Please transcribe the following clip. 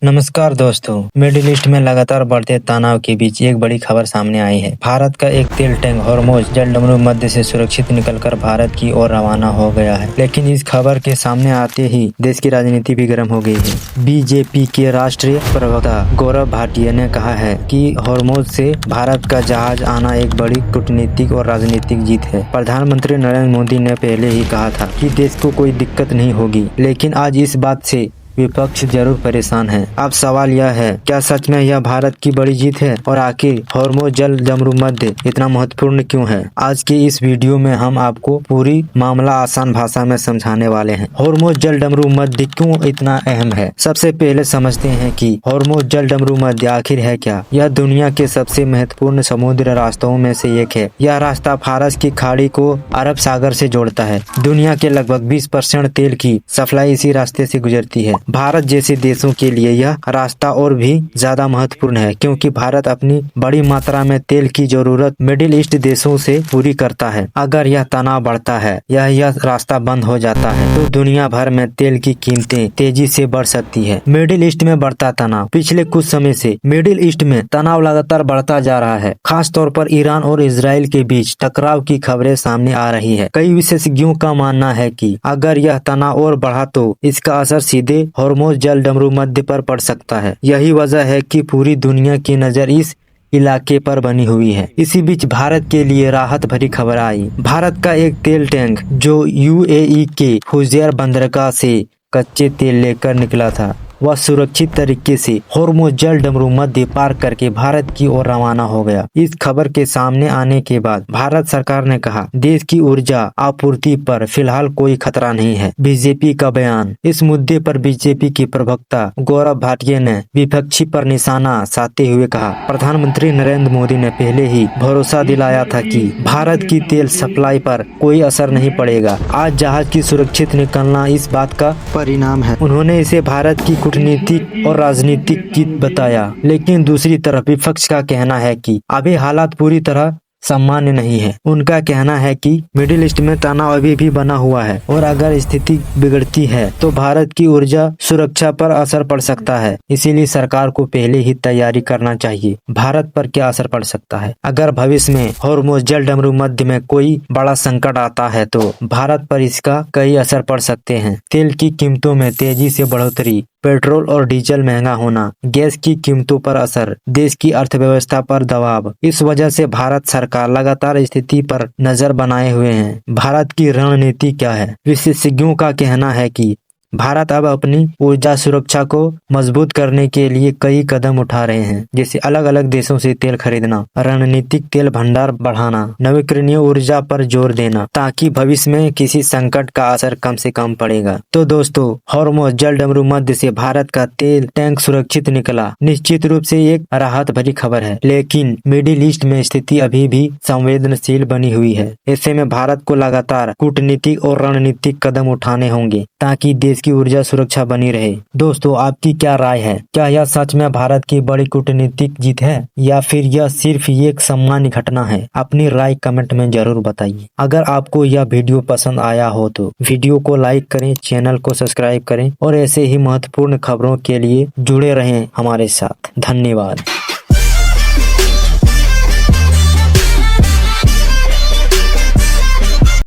नमस्कार दोस्तों। Middle east में लगातार बढ़ते तनाव के बीच एक बड़ी खबर सामने आई है। भारत का एक तेल टैंक हॉर्मुज जलडमरू मध्य से सुरक्षित निकलकर भारत की ओर रवाना हो गया है। लेकिन इस खबर के सामने आते ही देश की राजनीति भी गर्म हो गई है। बीजेपी के राष्ट्रीय प्रवक्ता गौरव भाटिया ने कहा है कि हॉर्मुज से भारत का जहाज आना एक बड़ी कूटनीतिक और राजनीतिक जीत है। प्रधानमंत्री नरेंद्र मोदी ने पहले ही कहा था कि देश को कोई दिक्कत नहीं होगी, लेकिन आज इस बात से विपक्ष जरूर परेशान है। अब सवाल यह है, क्या सच में यह भारत की बड़ी जीत है और आखिर हॉर्मुज जलडमरू मध्य इतना महत्वपूर्ण क्यों है? आज के इस वीडियो में हम आपको पूरी मामला आसान भाषा में समझाने वाले हैं। हॉर्मुज जलडमरू मध्य क्यों इतना अहम है? सबसे पहले समझते हैं कि हॉर्मुज जलडमरू मध्य आखिर है क्या। यह दुनिया के सबसे महत्वपूर्ण समुद्री रास्तों में से एक है। यह रास्ता फारस की खाड़ी को अरब सागर से जोड़ता है। दुनिया के लगभग 20% तेल की सप्लाई इसी रास्ते से गुजरती है। भारत जैसे देशों के लिए यह रास्ता और भी ज्यादा महत्वपूर्ण है, क्योंकि भारत अपनी बड़ी मात्रा में तेल की जरूरत मिडिल ईस्ट देशों से पूरी करता है। अगर यह तनाव बढ़ता है या यह रास्ता बंद हो जाता है तो दुनिया भर में तेल की कीमतें तेजी से बढ़ सकती है। मिडिल ईस्ट में बढ़ता तनाव। पिछले कुछ समय से मिडिल ईस्ट में तनाव लगातार बढ़ता जा रहा है। खास तौर पर ईरान और इजराइल के बीच टकराव की खबरें सामने आ रही है। कई विशेषज्ञों का मानना है कि अगर यह तनाव और बढ़ा तो इसका असर सीधे हॉर्मुज जलडमरू मध्य पर पड़ सकता है। यही वजह है कि पूरी दुनिया की नजर इस इलाके पर बनी हुई है। इसी बीच भारत के लिए राहत भरी खबर आई। भारत का एक तेल टैंक जो यूएई के फुजैर बंदरगाह से कच्चे तेल लेकर निकला था, वह सुरक्षित तरीके से हॉर्मुज जलडमरू मध्य पार करके भारत की ओर रवाना हो गया। इस खबर के सामने आने के बाद भारत सरकार ने कहा, देश की ऊर्जा आपूर्ति पर फिलहाल कोई खतरा नहीं है। बीजेपी का बयान। इस मुद्दे पर बीजेपी के प्रवक्ता गौरव भाटिया ने विपक्षी पर निशाना साधते हुए कहा, प्रधानमंत्री नरेंद्र मोदी ने पहले ही भरोसा दिलाया था कि भारत की तेल सप्लाई पर कोई असर नहीं पड़ेगा। आज जहाज की सुरक्षित निकलना इस बात का परिणाम है। उन्होंने इसे भारत की कूटनीतिक और राजनीतिक जीत बताया। लेकिन दूसरी तरफ विपक्ष का कहना है कि अभी हालात पूरी तरह सामान्य नहीं है। उनका कहना है कि मिडिल ईस्ट में तनाव अभी भी बना हुआ है और अगर स्थिति बिगड़ती है तो भारत की ऊर्जा सुरक्षा पर असर पड़ सकता है। इसीलिए सरकार को पहले ही तैयारी करना चाहिए। भारत पर क्या असर पड़ सकता है? अगर भविष्य में हॉर्मुज जलडमरू मध्य में कोई बड़ा संकट आता है तो भारत पर इसका कई असर पड़ सकते हैं। तेल की कीमतों में तेजी से बढ़ोतरी, पेट्रोल और डीजल महंगा होना, गैस की कीमतों पर असर, देश की अर्थव्यवस्था पर दबाव। इस वजह से भारत सरकार लगातार स्थिति पर नजर बनाए हुए है। भारत की रणनीति क्या है? विशेषज्ञों का कहना है कि भारत अब अपनी ऊर्जा सुरक्षा को मजबूत करने के लिए कई कदम उठा रहे हैं, जैसे अलग अलग देशों से तेल खरीदना, रणनीतिक तेल भंडार बढ़ाना, नवीकरणीय ऊर्जा पर जोर देना, ताकि भविष्य में किसी संकट का असर कम से कम पड़ेगा। तो दोस्तों, हॉर्मुज जलडमरू मध्य से भारत का तेल टैंक सुरक्षित निकला, निश्चित रूप से एक राहत भरी खबर है। लेकिन मिडिल ईस्ट में स्थिति अभी भी संवेदनशील बनी हुई है। ऐसे में भारत को लगातार कूटनीतिक और रणनीतिक कदम उठाने होंगे ताकि देश की ऊर्जा सुरक्षा बनी रहे। दोस्तों, आपकी क्या राय है? क्या यह सच में भारत की बड़ी कूटनीतिक जीत है या फिर यह सिर्फ एक सामान्य घटना है? अपनी राय कमेंट में जरूर बताइए। अगर आपको यह वीडियो पसंद आया हो तो वीडियो को लाइक करें, चैनल को सब्सक्राइब करें और ऐसे ही महत्वपूर्ण खबरों के लिए जुड़े रहें हमारे साथ। धन्यवाद।